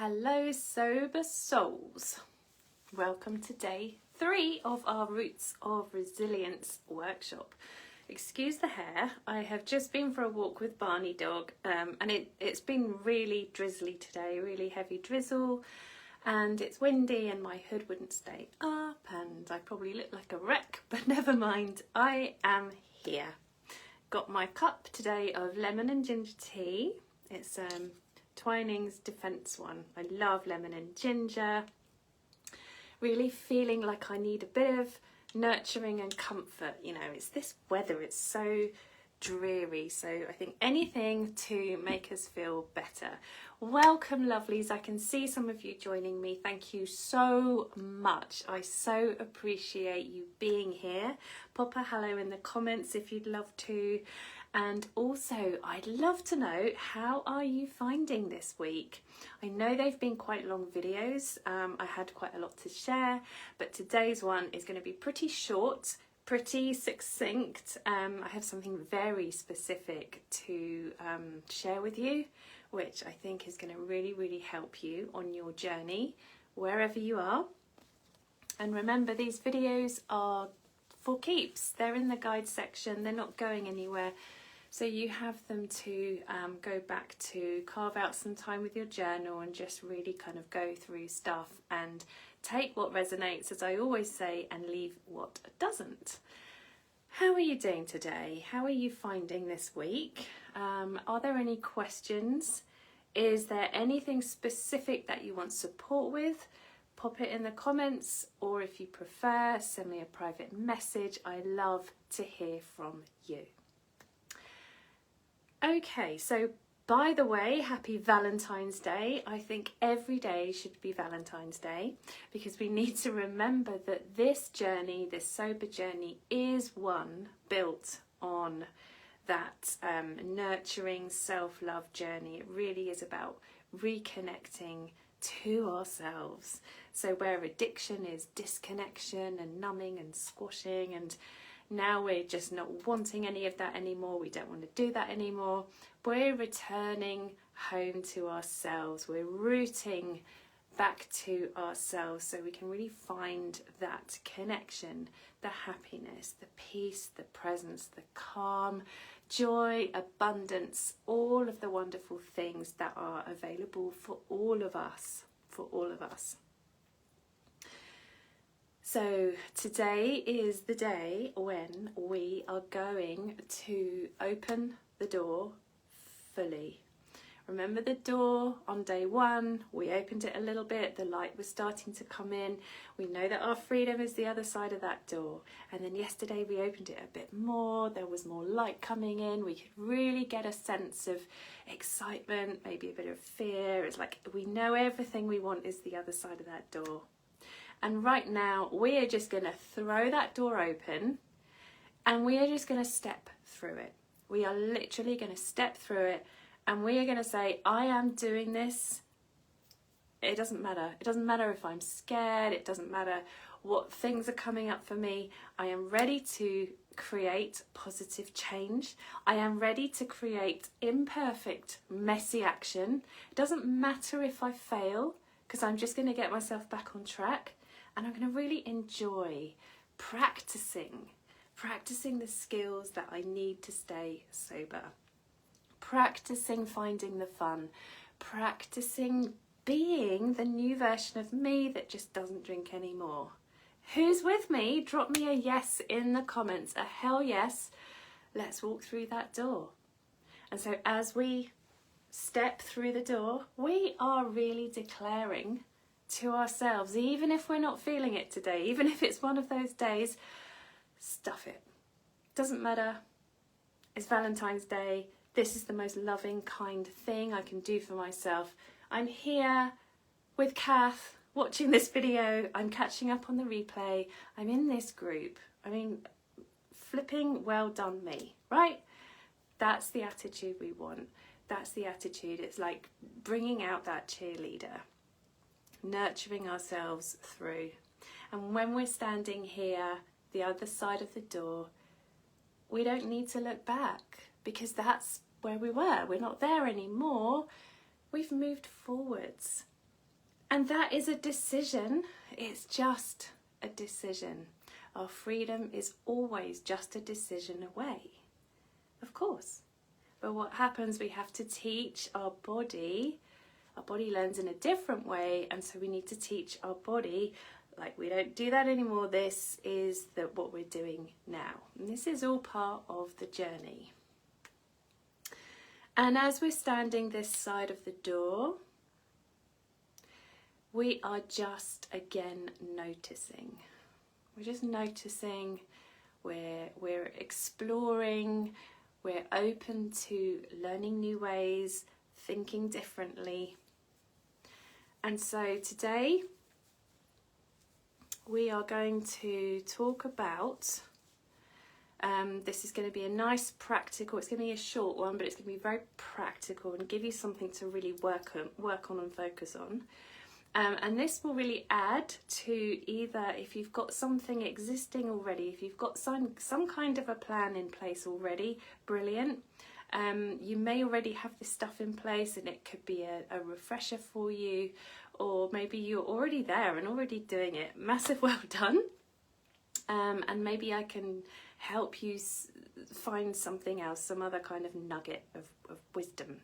Hello sober souls, welcome to day 3 of our Roots of Resilience workshop. Excuse the hair, I have just been for a walk with Barney dog and it's been really drizzly today, really heavy drizzle, and it's windy and my hood wouldn't stay up and I probably look like a wreck, but never mind, I am here. Got my cup today of lemon and ginger tea. It's Twining's Defence one. I love lemon and ginger. Really feeling like I need a bit of nurturing and comfort. You know, it's this weather, it's so dreary, so I think anything to make us feel better. Welcome lovelies, I can see some of you joining me. Thank you so much. I so appreciate you being here. Pop a hello in the comments if you'd love to. And also, I'd love to know, how are you finding this week? I know they've been quite long videos. I had quite a lot to share, but today's one is going to be pretty short, pretty succinct. I have something very specific to share with you, which I think is going to really help you on your journey, wherever you are. And remember, these videos are for keeps. They're in the guide section. They're not going anywhere. So you have them to go back to, carve out some time with your journal and just really kind of go through stuff and take what resonates, as I always say, and leave what doesn't. How are you doing today? How are you finding this week? Are there any questions? Is there anything specific that you want support with? Pop it in the comments, or if you prefer, send me a private message. I love to hear from you. Okay, so by the way, happy Valentine's Day. I think every day should be Valentine's Day, because we need to remember that this journey, this sober journey, is one built on that nurturing self-love journey. It really is about reconnecting to ourselves. So where addiction is disconnection and numbing and squashing, and now we're just not wanting any of that anymore, we don't want to do that anymore, we're returning home to ourselves, we're rooting back to ourselves so we can really find that connection, the happiness, the peace, the presence, the calm, joy, abundance, all of the wonderful things that are available for all of us, So today is the day when we are going to open the door fully. Remember the door on day 1, we opened it a little bit, the light was starting to come in. We know that our freedom is the other side of that door. And then yesterday we opened it a bit more, there was more light coming in, we could really get a sense of excitement, maybe a bit of fear. It's like we know everything we want is the other side of that door. And right now we are just going to throw that door open and we are just going to step through it. We are literally going to step through it. And we are going to say, I am doing this. It doesn't matter. It doesn't matter if I'm scared. It doesn't matter what things are coming up for me. I am ready to create positive change. I am ready to create imperfect, messy action. It doesn't matter if I fail, because I'm just going to get myself back on track. And I'm going to really enjoy practicing the skills that I need to stay sober. Practicing finding the fun, practicing being the new version of me that just doesn't drink anymore. Who's with me? Drop me a yes in the comments, a hell yes. Let's walk through that door. And so as we step through the door, we are really declaring to ourselves, even if we're not feeling it today, even if it's one of those days, stuff it. Doesn't matter. It's Valentine's Day. This is the most loving, kind thing I can do for myself. I'm here with Kath, watching this video. I'm catching up on the replay. I'm in this group. I mean, flipping well done me, right? That's the attitude we want. That's the attitude. It's like bringing out that cheerleader, nurturing ourselves through. And when we're standing here, the other side of the door, we don't need to look back, because that's where we were. We're not there anymore. We've moved forwards. And that is a decision. It's just a decision. Our freedom is always just a decision away, of course. But what happens, we have to teach our body learns in a different way, and so we need to teach our body, like, we don't do that anymore, this is what we're doing now. And this is all part of the journey. And as we're standing this side of the door, we are just again noticing. We're just noticing, we're exploring, we're open to learning new ways, thinking differently. And so today we are going to talk about, this is going to be a nice practical, it's going to be a short one, but it's going to be very practical and give you something to really work on and focus on. And this will really add to either, if you've got something existing already, if you've got some kind of a plan in place already, brilliant. You may already have this stuff in place and it could be a refresher for you, or maybe you're already there and already doing it. Massive well done. And maybe I can help you find something else, some other kind of nugget of wisdom.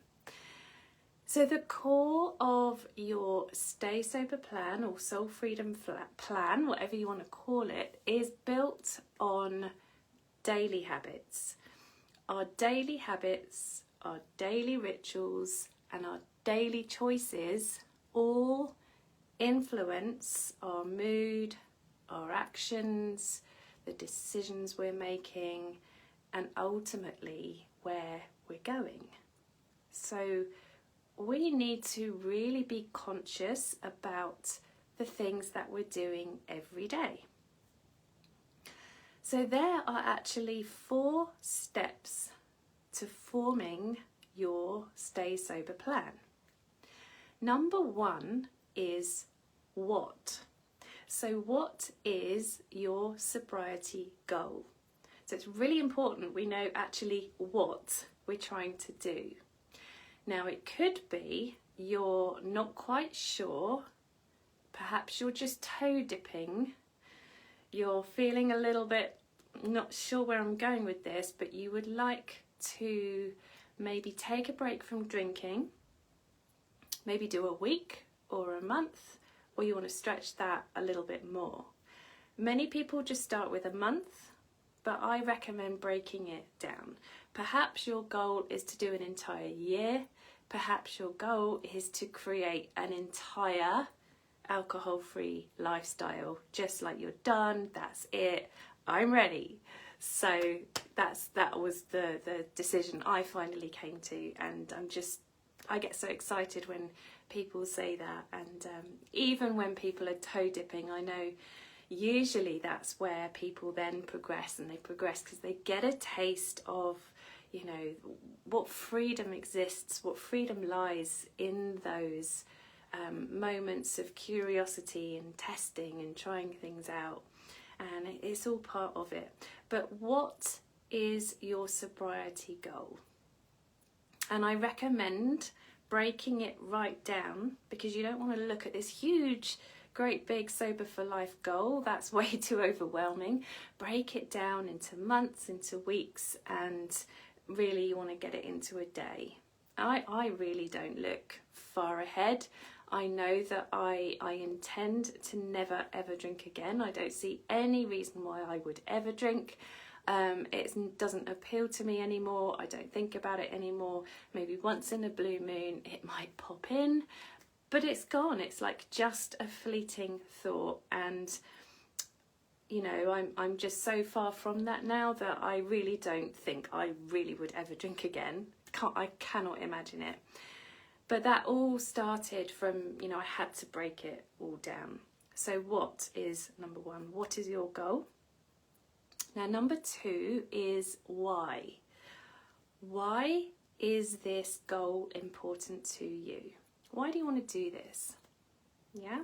So the core of your Stay Sober plan or Soul Freedom plan, whatever you want to call it, is built on daily habits. Our daily habits, our daily rituals, and our daily choices all influence our mood, our actions, the decisions we're making, and ultimately where we're going. So we need to really be conscious about the things that we're doing every day. So there are actually 4 steps to forming your Stay Sober plan. Number 1 is what. So what is your sobriety goal? So it's really important we know actually what we're trying to do. Now it could be you're not quite sure, perhaps you're just toe dipping, you're feeling a little bit not sure where I'm going with this, but you would like to maybe take a break from drinking, maybe do a week or a month, or you want to stretch that a little bit more. Many people just start with a month, but I recommend breaking it down. Perhaps your goal is to do an entire year. Perhaps your goal is to create an entire alcohol-free lifestyle. Just like you're done, that's it, I'm ready. So that was the decision I finally came to, and I get so excited when people say that. And even when people are toe dipping, I know usually that's where people then progress, and they progress because they get a taste of, you know, what freedom exists, what freedom lies in those moments of curiosity and testing and trying things out, and it's all part of it. But what is your sobriety goal? And I recommend breaking it right down, because you don't want to look at this huge, great big sober for life goal. That's way too overwhelming. Break it down into months, into weeks, and really you want to get it into a day. I really don't look far ahead. I know that I intend to never ever drink again. I don't see any reason why I would ever drink. It doesn't appeal to me anymore. I don't think about it anymore. Maybe once in a blue moon it might pop in, but it's gone. It's like just a fleeting thought, and you know, I'm just so far from that now that I really don't think I really would ever drink again. I cannot imagine it. But that all started from, you know, I had to break it all down. So what is number 1? What is your goal? Now number 2 is why. Why is this goal important to you? Why do you want to do this? Yeah?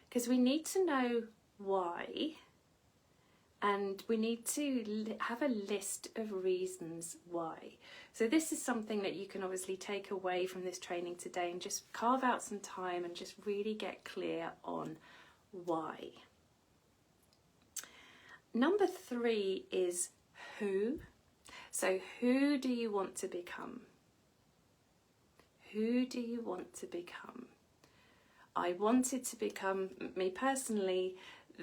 Because we need to know why, And we need to have a list of reasons why. So this is something that you can obviously take away from this training today and just carve out some time and just really get clear on why. Number 3 is who. So who do you want to become? Who do you want to become? I wanted to become, me personally,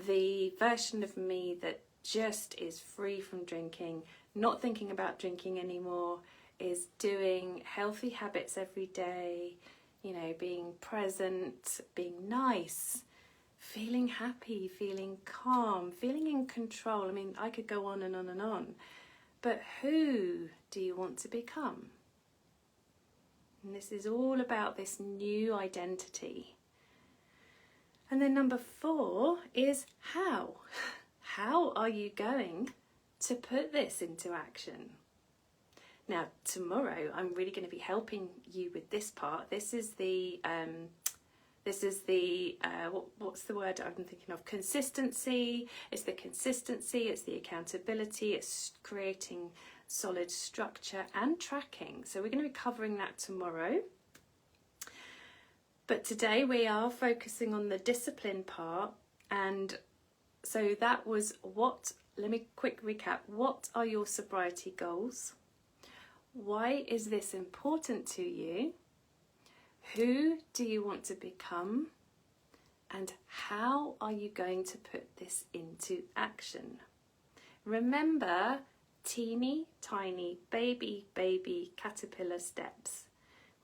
the version of me that just is free from drinking, not thinking about drinking anymore, is doing healthy habits every day, you know, being present, being nice, feeling happy, feeling calm, feeling in control. I mean, I could go on and on and on. But who do you want to become? And this is all about this new identity. And then number 4 is how. How are you going to put this into action? Now, tomorrow I'm really going to be helping you with this part. This is the what's the word I'm thinking of? Consistency. It's the consistency, it's the accountability, it's creating solid structure and tracking. So we're going to be covering that tomorrow. But today we are focusing on the discipline part, and so that was what, let me quick recap. What are your sobriety goals? Why is this important to you? Who do you want to become? And how are you going to put this into action? Remember, teeny tiny baby caterpillar steps.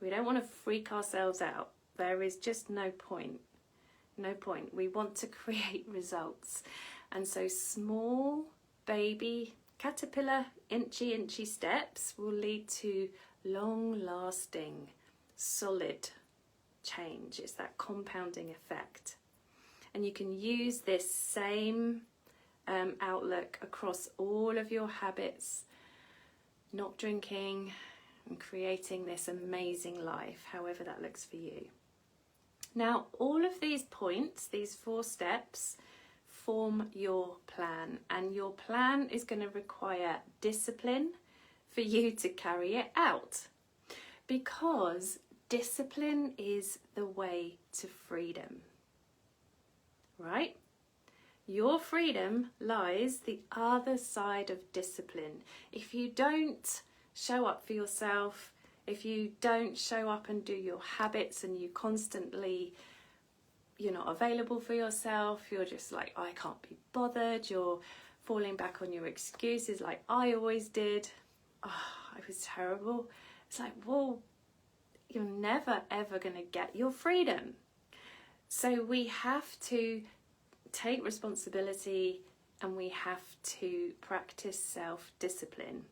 We don't want to freak ourselves out. There is just no point. No point. We want to create results. And so small baby caterpillar inchy steps will lead to long lasting solid change. It's that compounding effect. And you can use this same outlook across all of your habits, not drinking and creating this amazing life, however that looks for you. Now, all of these points, these 4 steps, form your plan, and your plan is going to require discipline for you to carry it out, because discipline is the way to freedom, right? Your freedom lies the other side of discipline. If you don't show up for yourself, if you don't show up and do your habits, and you constantly, you're not available for yourself, you're just like, I can't be bothered, you're falling back on your excuses like I always did. Oh, I was terrible. It's like, well, you're never ever going to get your freedom. So we have to take responsibility, and we have to practice self-discipline.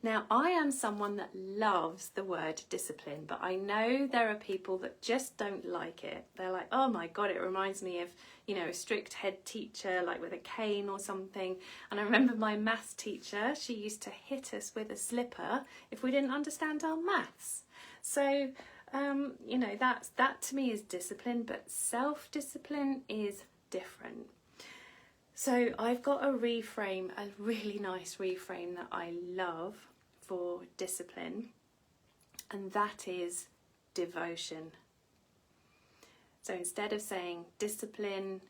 Now, I am someone that loves the word discipline, but I know there are people that just don't like it. They're like, oh my God, it reminds me of, you know, a strict head teacher, like with a cane or something. And I remember my maths teacher, she used to hit us with a slipper if we didn't understand our maths. So, you know, that to me is discipline, but self-discipline is different. So I've got a reframe, a really nice reframe that I love for discipline, and that is devotion. So instead of saying discipline,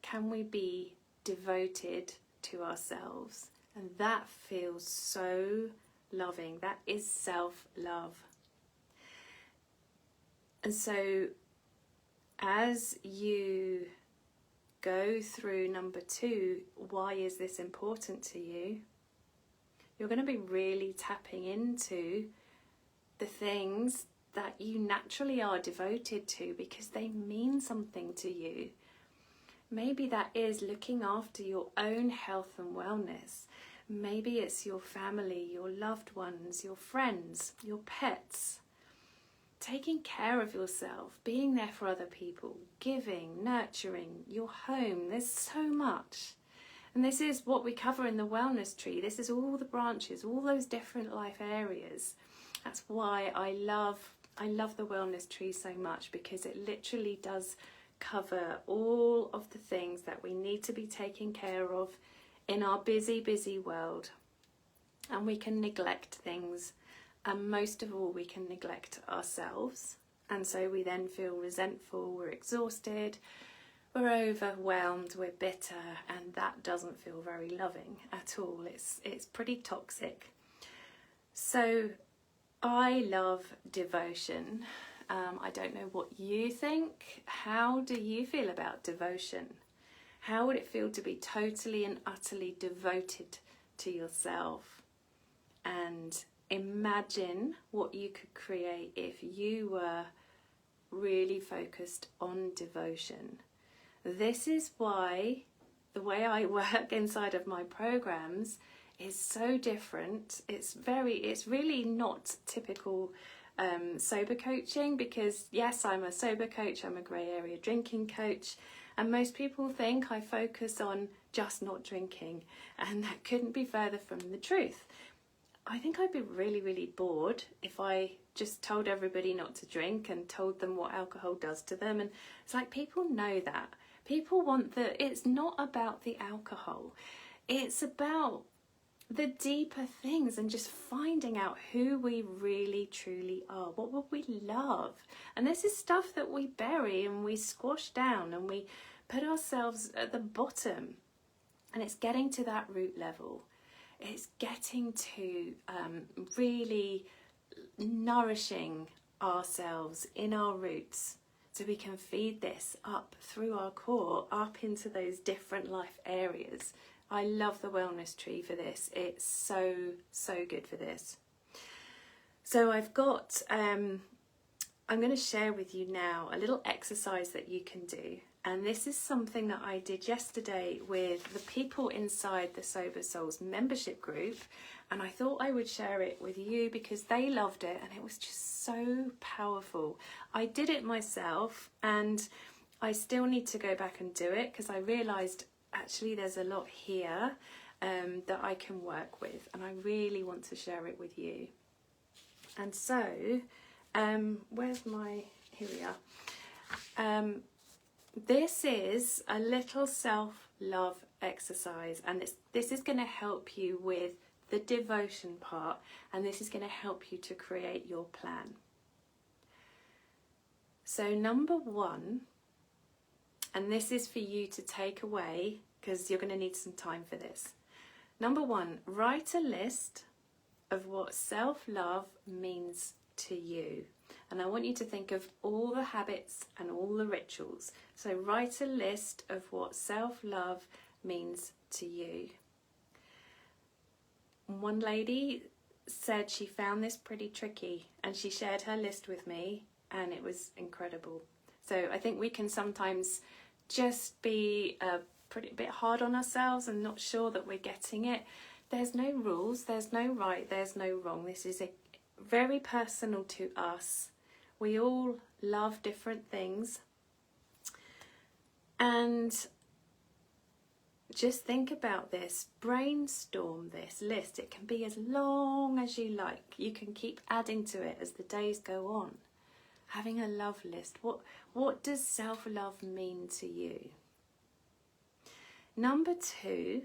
can we be devoted to ourselves? And that feels so loving. That is self-love. And so as you go through number 2, why is this important to you? You're going to be really tapping into the things that you naturally are devoted to because they mean something to you. Maybe that is looking after your own health and wellness. Maybe it's your family, your loved ones, your friends, your pets. Taking care of yourself, being there for other people, giving, nurturing, your home. There's so much. And this is what we cover in the wellness tree. This is all the branches, all those different life areas. That's why I love the wellness tree so much, because it literally does cover all of the things that we need to be taking care of in our busy, busy world. And we can neglect things, and most of all we can neglect ourselves, and so we then feel resentful, we're exhausted, we're overwhelmed, we're bitter, and that doesn't feel very loving at all. It's pretty toxic. So I love devotion. I don't know what you think. How do you feel about devotion? How would it feel to be totally and utterly devoted to yourself? And imagine what you could create if you were really focused on devotion. This is why the way I work inside of my programs is so different. It's really not typical sober coaching, because yes, I'm a sober coach, I'm a grey area drinking coach, and most people think I focus on just not drinking, and that couldn't be further from the truth. I think I'd be really, really bored if I just told everybody not to drink and told them what alcohol does to them. And it's like, people know that. People want it's not about the alcohol. It's about the deeper things and just finding out who we really, truly are. What would we love? And this is stuff that we bury and we squash down and we put ourselves at the bottom. And it's getting to that root level. It's getting to really nourishing ourselves in our roots, so we can feed this up through our core, up into those different life areas. I love the wellness tree for this. It's so, so good for this. So I've got, I'm going to share with you now a little exercise that you can do. And this is something that I did yesterday with the people inside the Sober Souls membership group. And I thought I would share it with you because they loved it and it was just so powerful. I did it myself and I still need to go back and do it because I realised actually there's a lot here that I can work with, and I really want to share it with you. And so, where's my, here we are. This is a little self-love exercise, and this is going to help you with the devotion part, and this is going to help you to create your plan. So number one, and this is for you to take away because you're going to need some time for this. Number one, write a list of what self-love means to you. And I want you to think of all the habits and all the rituals. So write a list of what self-love means to you. One lady said she found this pretty tricky and she shared her list with me and it was incredible. So I think we can sometimes just be a bit hard on ourselves and not sure that we're getting it. There's no rules, there's no right, there's no wrong. This is very personal to us. We all love different things. And just think about this, brainstorm this list. It can be as long as you like. You can keep adding to it as the days go on. Having a love list. What does self-love mean to you? Number two,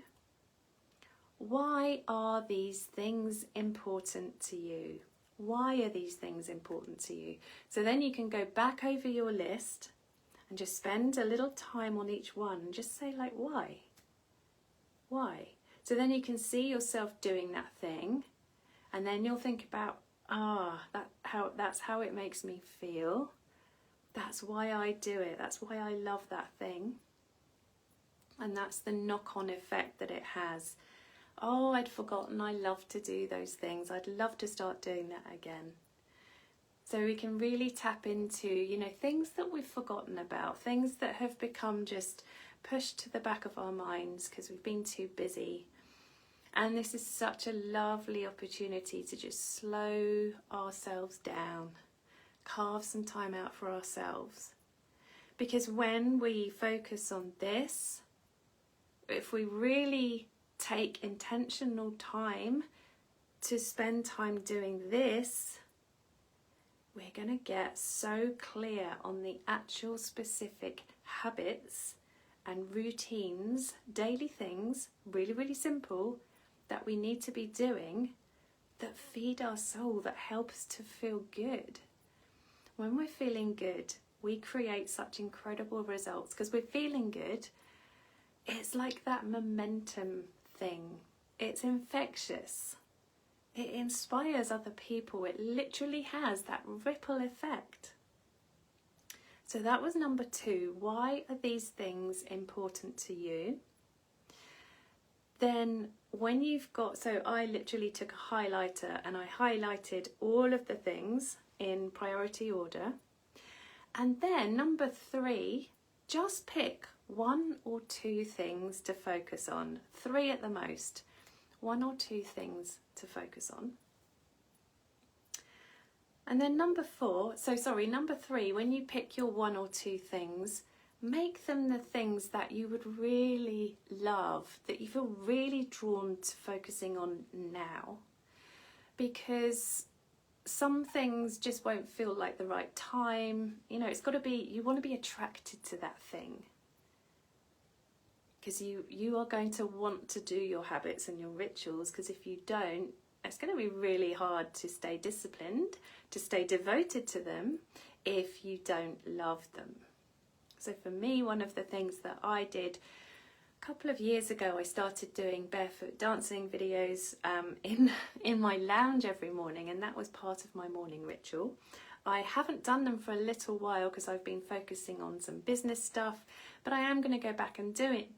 why are these things important to you? Why are these things important to you? So then you can go back over your list and just spend a little time on each one and just say, like, why? Why? So then you can see yourself doing that thing, and then you'll think about, that's how it makes me feel. That's why I do it. That's why I love that thing. And that's the knock-on effect that it has. Oh, I'd forgotten I love to do those things. I'd love to start doing that again. So we can really tap into, things that we've forgotten about, things that have become just pushed to the back of our minds because we've been too busy. And this is such a lovely opportunity to just slow ourselves down, carve some time out for ourselves. Because when we focus on this, if we really take intentional time to spend time doing this, we're going to get so clear on the actual specific habits and routines, daily things, really, really simple, that we need to be doing that feed our soul, that help us to feel good. When we're feeling good, we create such incredible results because we're feeling good. It's like that momentum thing. It's infectious. It inspires other people. It literally has that ripple effect. So that was number 2. Why are these things important to you? Then when you've got, so I literally took a highlighter and I highlighted all of the things in priority order. And then number 3, just pick 1 or 2 things to focus on. 3 at the most. 1 or 2 things to focus on. And then number 3, when you pick your 1 or 2 things, make them the things that you would really love, that you feel really drawn to focusing on now. Because some things just won't feel like the right time. You know, it's got to be, you want to be attracted to that thing. Because you are going to want to do your habits and your rituals, because if you don't, it's going to be really hard to stay disciplined, to stay devoted to them if you don't love them. So for me, one of the things that I did a couple of years ago, I started doing barefoot dancing videos in my lounge every morning, and that was part of my morning ritual. I haven't done them for a little while because I've been focusing on some business stuff, but I am going to go back and do it.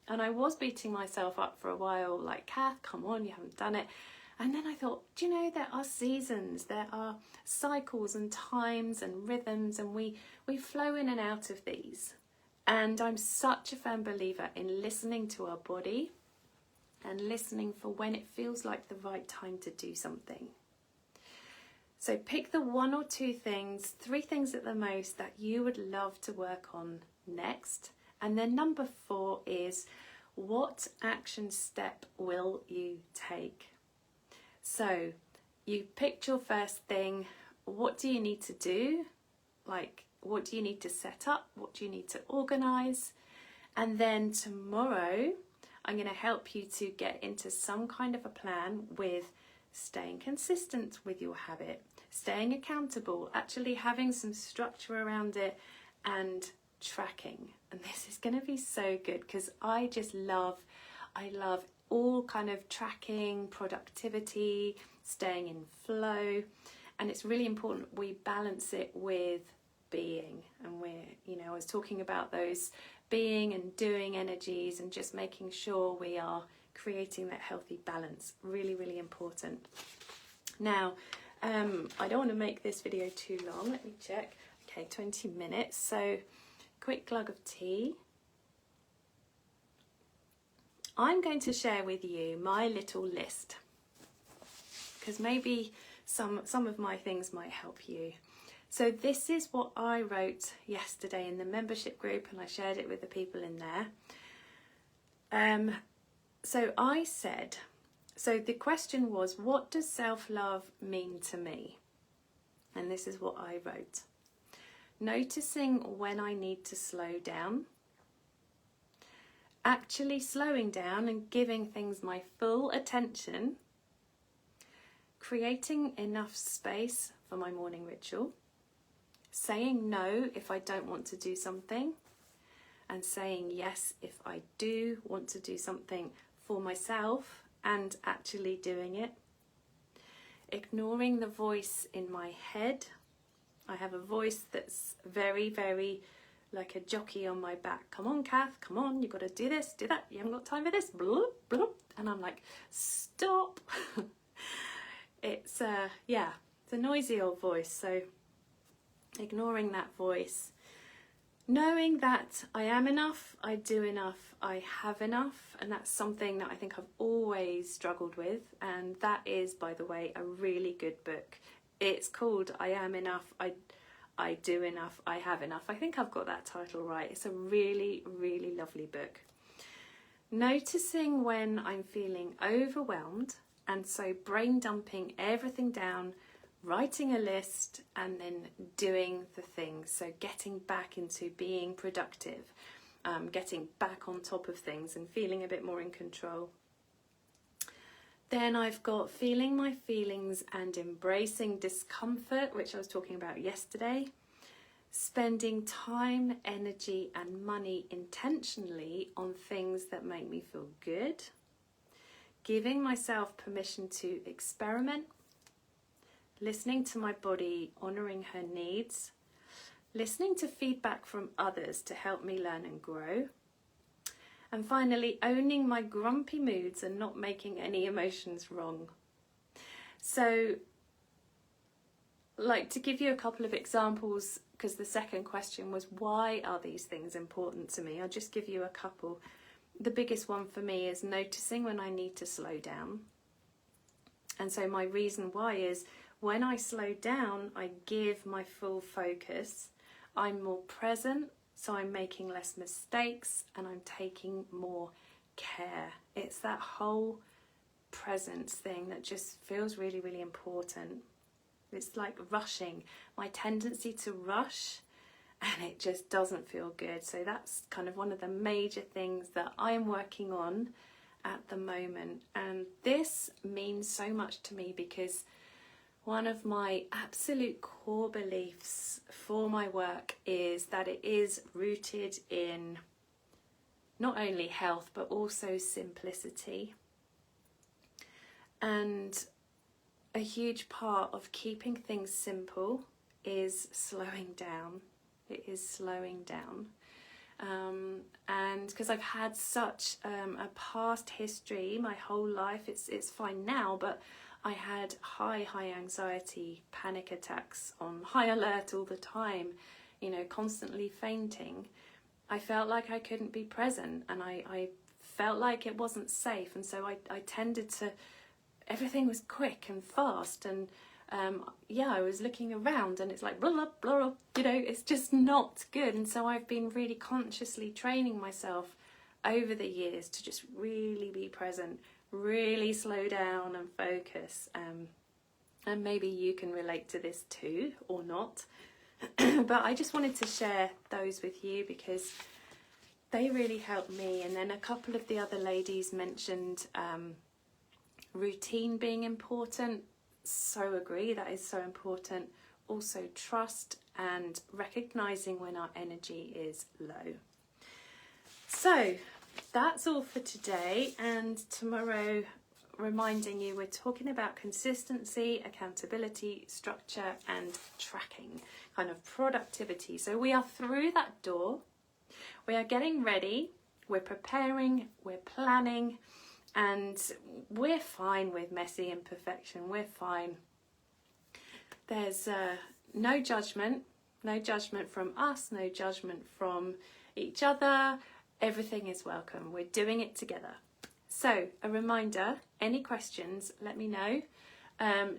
And I was beating myself up for a while, like, Kath, come on, you haven't done it. And then I thought, do you know, there are seasons, there are cycles and times and rhythms, and we flow in and out of these. And I'm such a firm believer in listening to our body and listening for when it feels like the right time to do something. So pick the 1 or 2 things, 3 things at the most, that you would love to work on next. And then number 4 is, what action step will you take? So you picked your first thing. What do you need to do? Like, what do you need to set up? What do you need to organise? And then tomorrow, I'm going to help you to get into some kind of a plan with staying consistent with your habit, staying accountable, actually having some structure around it, and tracking. And this is going to be so good because I love all kind of tracking, productivity, staying in flow, and it's really important we balance it with being. And I was talking about those being and doing energies and just making sure we are creating that healthy balance. Really, really important. Now, I don't want to make this video too long. Let me check. Okay, 20 minutes. So, quick glug of tea. I'm going to share with you my little list, because maybe some of my things might help you. So this is what I wrote yesterday in the membership group, and I shared it with the people in there. So I said, so the question was, what does self-love mean to me? And this is what I wrote. Noticing when I need to slow down. Actually slowing down and giving things my full attention. Creating enough space for my morning ritual. Saying no if I don't want to do something. And saying yes if I do want to do something for myself and actually doing it. Ignoring the voice in my head. I have a voice that's very, very like a jockey on my back. Come on, Kath, come on, you've got to do this, do that, you haven't got time for this, bloop, bloop. And I'm like, stop. It's a noisy old voice. So ignoring that voice, knowing that I am enough, I do enough, I have enough, and that's something that I think I've always struggled with. And that is, by the way, a really good book. It's called I Am Enough, I Do Enough, I Have Enough. I think I've got that title right. It's a really, really lovely book. Noticing when I'm feeling overwhelmed, and so brain dumping everything down writing a list and then doing the things. So getting back into being productive, getting back on top of things and feeling a bit more in control. Then I've got feeling my feelings and embracing discomfort, which I was talking about yesterday. Spending time, energy and money intentionally on things that make me feel good. Giving myself permission to experiment. Listening to my body, honouring her needs. Listening to feedback from others to help me learn and grow. And finally, owning my grumpy moods and not making any emotions wrong. So, like, to give you a couple of examples, because the second question was, why are these things important to me? I'll just give you a couple. The biggest one for me is noticing when I need to slow down. And so my reason why is, when I slow down, I give my full focus. I'm more present, so I'm making less mistakes and I'm taking more care. It's that whole presence thing that just feels really, really important. It's like rushing. My tendency to rush, and it just doesn't feel good. So that's kind of one of the major things that I'm working on at the moment. And this means so much to me because one of my absolute core beliefs for my work is that it is rooted in not only health but also simplicity. And a huge part of keeping things simple is slowing down. It is slowing down. And because I've had such a past history my whole life, it's fine now, but I had high anxiety, panic attacks, on high alert all the time, you know, constantly fainting. I felt like I couldn't be present, and I felt like it wasn't safe, and so I tended to, everything was quick and fast, and I was looking around and it's like blah blah blah, you know, it's just not good. And so I've been really consciously training myself over the years to just really be present, really slow down and focus. And maybe you can relate to this too, or not. But I just wanted to share those with you because they really helped me. And then a couple of the other ladies mentioned routine being important. So agree, that is so important. Also trust and recognizing when our energy is low. So that's all for today, and tomorrow, reminding you, we're talking about consistency, accountability, structure and tracking, kind of productivity. So we are through that door, we are getting ready, we're preparing, we're planning, and we're fine with messy imperfection. We're fine. There's no judgment from us, no judgment from each other. Everything is welcome. We're doing it together. So a reminder, any questions, let me know.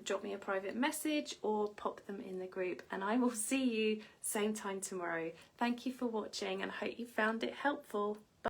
Drop me a private message or pop them in the group, and I will see you same time tomorrow. Thank you for watching and I hope you found it helpful.